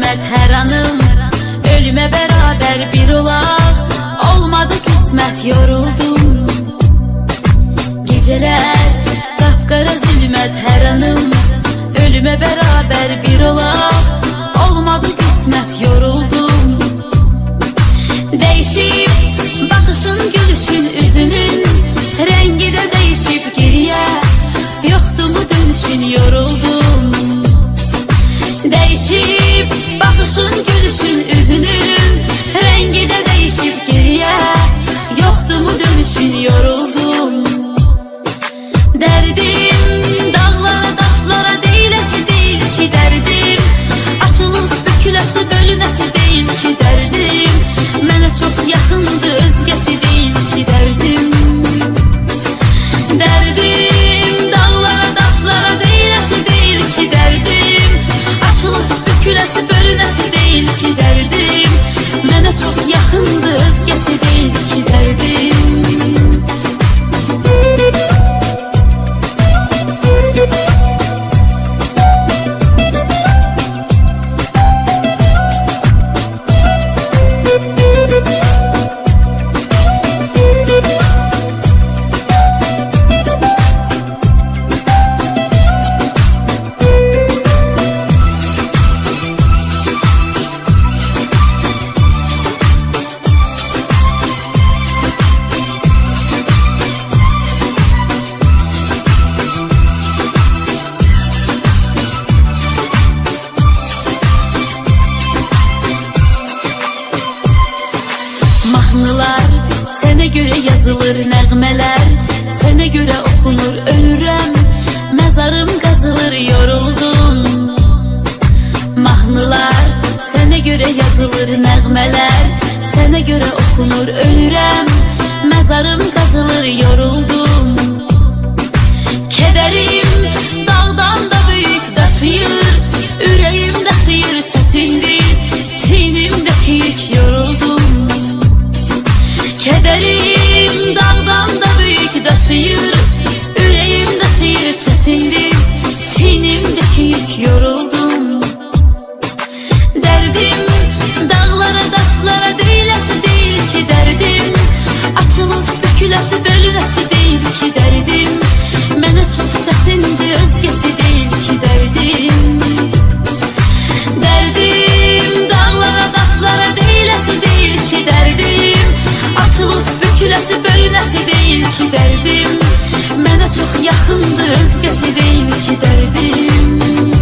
zülmət hər anım, ölümə bərabər bir olaq. Olmadı qismət, yoruldum. Gecələr qapqara zülmət hər anım, ölümə bərabər bir olaq. Olmadı qismət, yoruldum. Değişip bakışın, gülüşün, üzünün rengi de değişip geriye. Yoktu mu dönüşün, yoruldum. Değişip bakışın, gülüşün, üzünün rengi de değişip geriye. Yoktu mu dönüşün, yoruldum. Derdim dağlara taşlara değilesi değil ki derdim. Açılıp bükülesi bölünesi değil ki derdim. Mənə çox yaxındı, özgəsi deyil ki dərdim. Dərdim dağlara, daşlara deyiləsi deyil ki dərdim. Açılıb büküləsi, bölünəsi deyil ki dərdim. Mənə çox yaxındı, özgəsi deyil ki dərdim. Mahnılar sənə görə yazılır, nəğmələr sənə görə oxunur, ölürəm. Məzarım qazılır, yoruldum. Mahnılar sənə görə yazılır, nəğmələr sənə görə oxunur, ölürəm. Məzarım qazılır, yoruldum. Kədərim dağdan da böyük daşıyır, ürəyim daşıyır, çətindir, çiynimdəki yük, yoruldum. Kederim dağdan da büyük daşıyır, yüreğim daşıyır, çetindir, çiğnimdeki yük, yoruldum. Derdim dağlara, daşlara deyiləsi değil ki derdim. Açılıp büküləsi, bölünəsi değil ki derdim. Mənə çox çətindir, özgəsi değil ki derdim. Derdim dağlara, daşlara deyiləsi değil ki derdim. Açılıp büküləsi, bölünəsi deyil ki dərdim. Mənə çox yaxındır, özgəsi deyil ki dərdim.